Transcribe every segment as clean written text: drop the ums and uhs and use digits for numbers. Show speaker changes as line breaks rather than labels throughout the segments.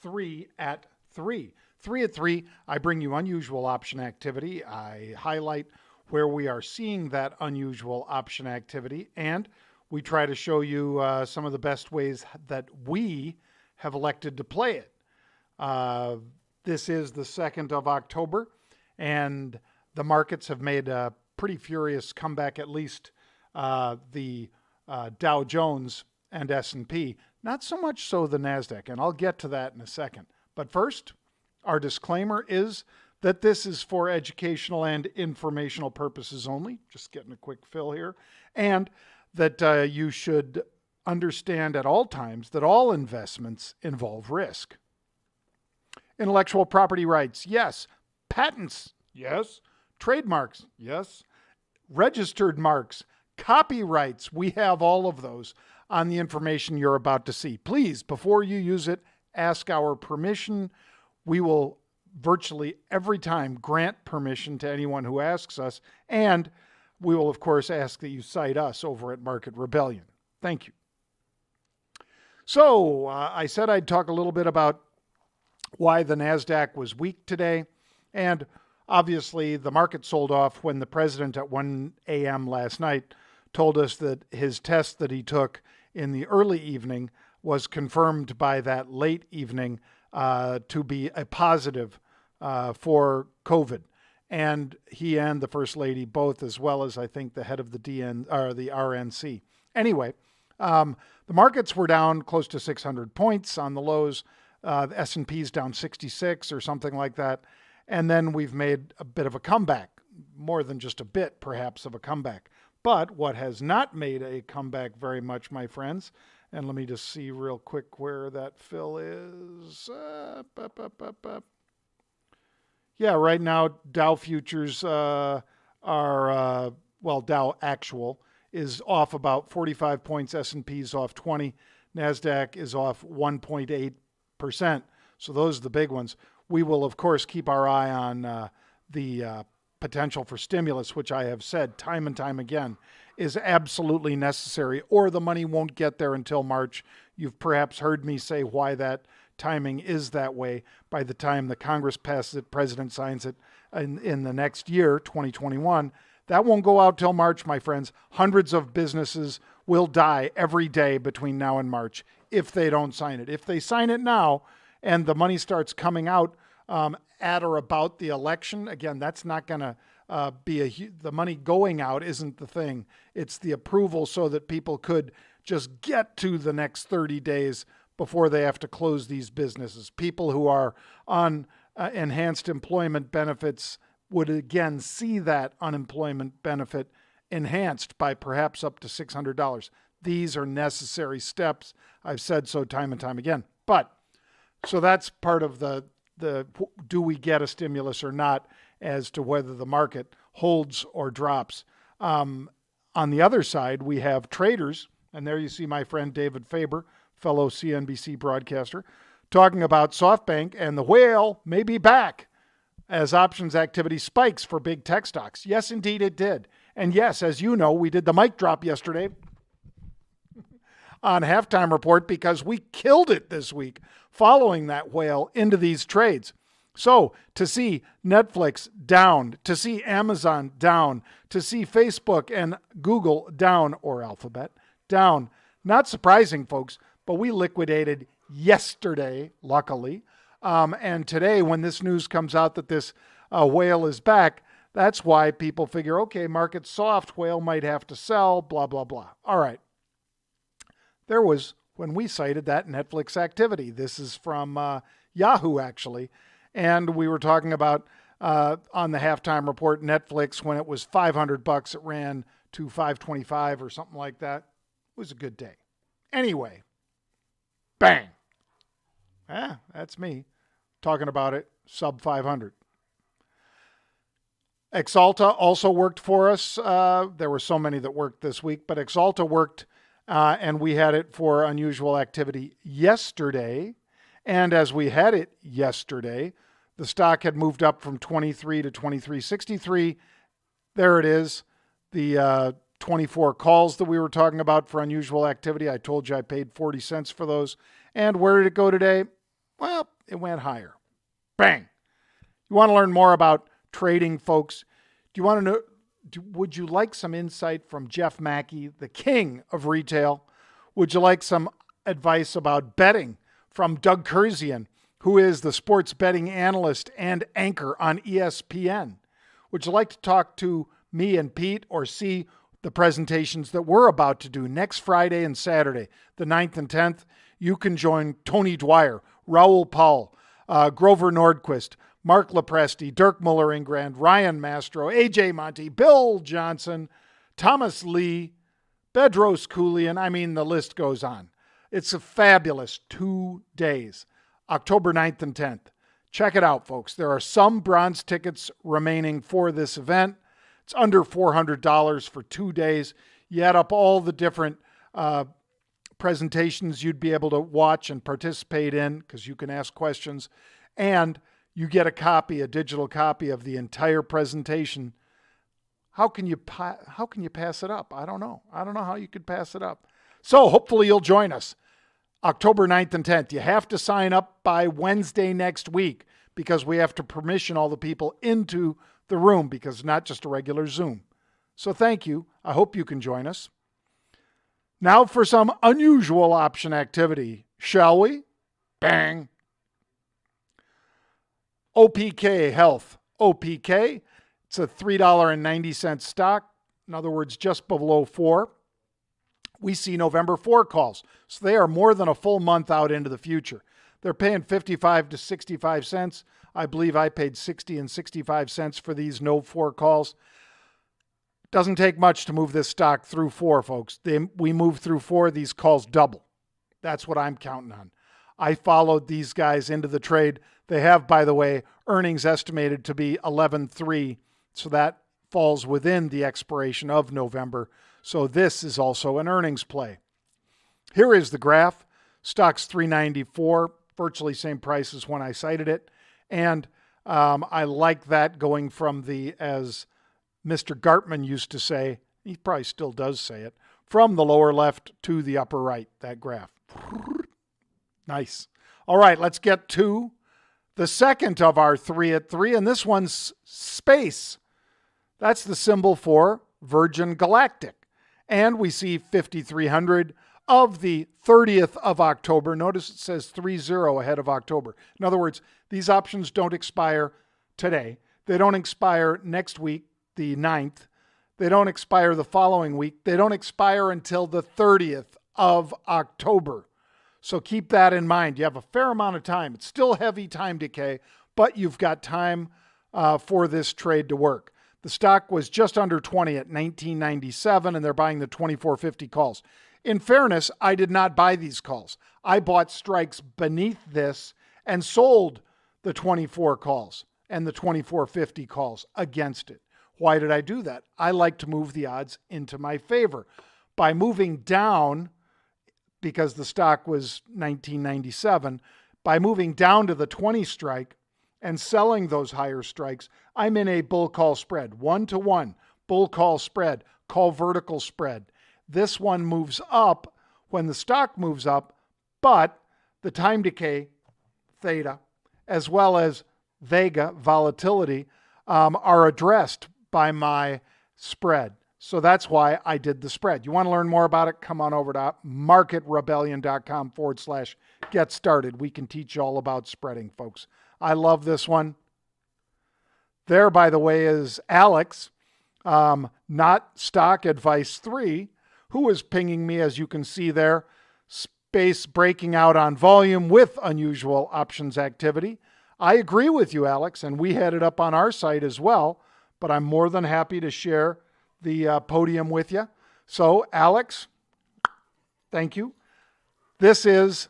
3 at 3. 3 at 3, I bring you unusual option activity. I highlight where we are seeing that unusual option activity, and we try to show you some of the best ways that we have elected to play it. This is the 2nd of October, and the markets have made a pretty furious comeback, at least the Dow Jones and S&P. Not so much so the NASDAQ, and I'll get to that in a second. But first, our disclaimer is that this is for educational and informational purposes only. Just getting a quick fill here. And that you should understand at all times that all investments involve risk. Intellectual property rights, yes. Patents, yes. Trademarks, yes. Registered marks, copyrights, we have all of those on the information you're about to see. Please, before you use it, ask our permission. We will virtually every time grant permission to anyone who asks us, and we will, of course, ask that you cite us over at Market Rebellion. Thank you. So I said I'd talk a little bit about why the NASDAQ was weak today, and obviously the market sold off when the president at 1 a.m. last night told us that his test that he took in the early evening was confirmed by that late evening to be a positive for COVID. And he and the First Lady both, as well as I think the head of the RNC. Anyway, the markets were down close to 600 points on the lows. The S&P's down 66 or something like that. And then we've made a bit of a comeback, more than just a bit, perhaps, of a comeback. But what has not made a comeback very much, my friends, and let me just see real quick where that fill is. Yeah, right now Dow futures Dow actual is off about 45 points. S&P's off 20. NASDAQ is off 1.8%. So those are the big ones. We will, of course, keep our eye on the potential for stimulus, which I have said time and time again is absolutely necessary, or the money won't get there until March. You've perhaps heard me say why that timing is that way. By the time the Congress passes it, President signs it in the next year, 2021, that won't go out till March, my friends. Hundreds of businesses will die every day between now and March if they don't sign it. If they sign it now and the money starts coming out at or about the election, again, that's not going to the money going out isn't the thing. It's the approval so that people could just get to the next 30 days before they have to close these businesses. People who are on enhanced employment benefits would again see that unemployment benefit enhanced by perhaps up to $600. These are necessary steps. I've said so time and time again. But so that's part of the do we get a stimulus or not as to whether the market holds or drops. On the other side, we have traders, and there you see my friend David Faber, fellow CNBC broadcaster, talking about SoftBank and the whale may be back as options activity spikes for big tech stocks. Yes, indeed it did. And yes, as you know, we did the mic drop yesterday on Halftime Report because we killed it this week following that whale into these trades. So to see Netflix down, to see Amazon down, to see Facebook and Google down, or Alphabet down, not surprising, folks, but we liquidated yesterday, luckily. And today, when this news comes out that this whale is back, that's why people figure, okay, market's soft, whale might have to sell, blah, blah, blah. All right. There was, when we cited that Netflix activity, this is from Yahoo, actually, and we were talking about on the Halftime Report, Netflix, when it was $500, it ran to $525 or something like that. It was a good day. Anyway, bang. That's me talking about it, sub 500. Exalta also worked for us. There were so many that worked this week, but Exalta worked, and we had it for unusual activity yesterday. And as we had it yesterday, the stock had moved up from 23 to 23.63. There it is. The 24 calls that we were talking about for unusual activity. I told you I paid 40 cents for those. And where did it go today? Well, it went higher. Bang. You want to learn more about trading, folks? Do you want to know? Would you like some insight from Jeff Mackey, the king of retail? Would you like some advice about betting from Doug Kurzian, who is the sports betting analyst and anchor on ESPN? Would you like to talk to me and Pete or see the presentations that we're about to do next Friday and Saturday, the 9th and 10th? You can join Tony Dwyer, Raul Paul, Grover Nordquist, Mark Lepresti, Dirk Muller-Ingrand, Ryan Mastro, AJ Monty, Bill Johnson, Thomas Lee, Bedros Koulian. I mean, the list goes on. It's a fabulous 2 days, October 9th and 10th. Check it out, folks. There are some bronze tickets remaining for this event. It's under $400 for 2 days. You add up all the different presentations you'd be able to watch and participate in because you can ask questions, and you get a digital copy of the entire presentation. How can you pass it up? I don't know. I don't know how you could pass it up. So hopefully you'll join us October 9th and 10th. You have to sign up by Wednesday next week because we have to permission all the people into the room because it's not just a regular Zoom. So thank you. I hope you can join us. Now for some unusual option activity, shall we? Bang. OPK Health. OPK, it's a $3.90 stock. In other words, just below 4. We see November 4 calls. So they are more than a full month out into the future. They're paying 55 to 65 cents. I believe I paid 60 and 65 cents for these no 4 calls. Doesn't take much to move this stock through 4, folks. We move through 4, these calls double. That's what I'm counting on. I followed these guys into the trade. They have, by the way, earnings estimated to be 11.3, so that falls within the expiration of November. So this is also an earnings play. Here is the graph. Stock's $3.94, virtually same price as when I cited it. And I like that going from as Mr. Gartman used to say, he probably still does say it, from the lower left to the upper right, that graph. Nice. All right, let's get to the second of our 3 at 3, and this one's space. That's the symbol for Virgin Galactic. And we see 5,300 of the 30th of October. Notice it says 30 ahead of October. In other words, these options don't expire today. They don't expire next week, the 9th. They don't expire the following week. They don't expire until the 30th of October. So keep that in mind. You have a fair amount of time. It's still heavy time decay, but you've got time for this trade to work. The stock was just under 20 at $19.97, and they're buying the 24.50 calls. In fairness, I did not buy these calls. I bought strikes beneath this and sold the 24 calls and the 24.50 calls against it. Why did I do that? I like to move the odds into my favor. By moving down, because the stock was $19.97, by moving down to the 20 strike and selling those higher strikes, I'm in a bull call spread, 1-to-1, bull call spread, call vertical spread. This one moves up when the stock moves up, but the time decay, theta, as well as vega, volatility, are addressed by my spread. So that's why I did the spread. You want to learn more about it? Come on over to marketrebellion.com/get started. We can teach you all about spreading, folks. I love this one. There, by the way, is Alex, not Stock Advice 3, who is pinging me, as you can see there. Space breaking out on volume with unusual options activity. I agree with you, Alex, and we had it up on our site as well, but I'm more than happy to share the podium with you. So, Alex, thank you. This is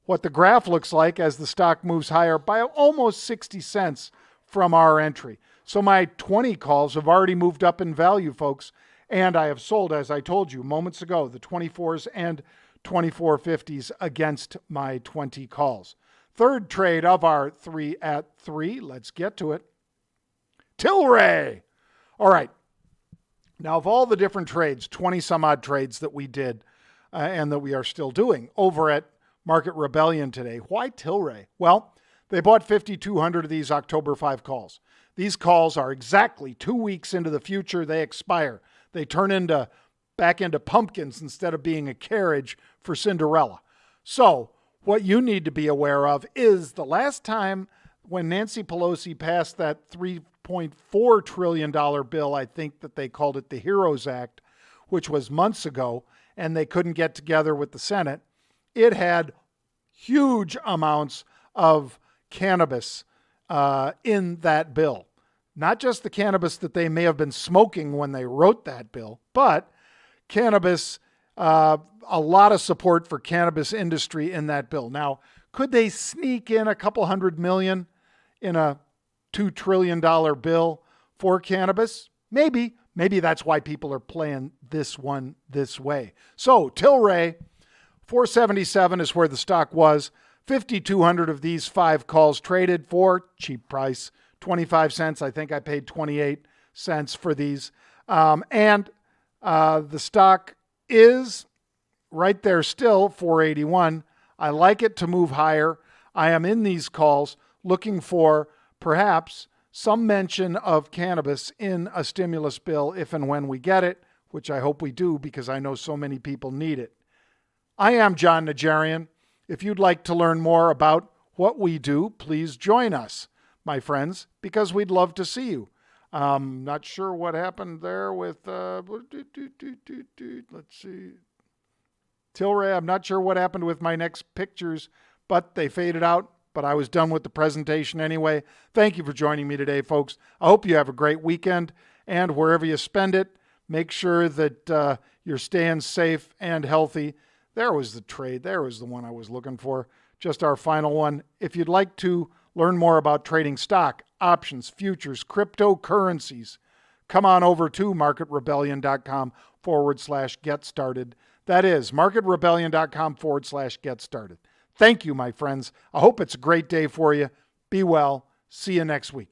what the graph looks like as the stock moves higher by almost 60 cents from our entry. So my 20 calls have already moved up in value, folks, and I have sold, as I told you moments ago, the 24s and 24.50s against my 20 calls. Third trade of our 3 at 3. Let's get to it. Tilray. All right. Now, of all the different trades, 20 some odd trades that we did and that we are still doing over at Market Rebellion today. Why Tilray? Well, they bought 5,200 of these October 5 calls. These calls are exactly 2 weeks into the future. They expire. They turn back into pumpkins instead of being a carriage for Cinderella. So what you need to be aware of is the last time when Nancy Pelosi passed that $3.4 trillion bill, I think that they called it the HEROES Act, which was months ago, and they couldn't get together with the Senate, it had huge amounts of cannabis in that bill. Not just the cannabis that they may have been smoking when they wrote that bill, but cannabis, a lot of support for cannabis industry in that bill. Now, could they sneak in a couple $100 million in a $2 trillion bill for cannabis? Maybe. Maybe that's why people are playing this one this way. So Tilray, 477 is where the stock was. 5,200 of these 5 calls traded for cheap price, 25 cents. I think I paid 28 cents for these. And the stock is right there still, 481. I like it to move higher. I am in these calls looking for perhaps some mention of cannabis in a stimulus bill if and when we get it, which I hope we do because I know so many people need it. I am John Najarian. If you'd like to learn more about what we do, please join us, my friends, because we'd love to see you. Not sure what happened there with, let's see, Tilray. I'm not sure what happened with my next pictures, but they faded out. But I was done with the presentation anyway. Thank you for joining me today, folks. I hope you have a great weekend, and wherever you spend it, make sure that you're staying safe and healthy. There was the trade. There was the one I was looking for. Just our final one. If you'd like to learn more about trading stock, options, futures, cryptocurrencies, come on over to marketrebellion.com/get started. That is marketrebellion.com/get started. Thank you, my friends. I hope it's a great day for you. Be well. See you next week.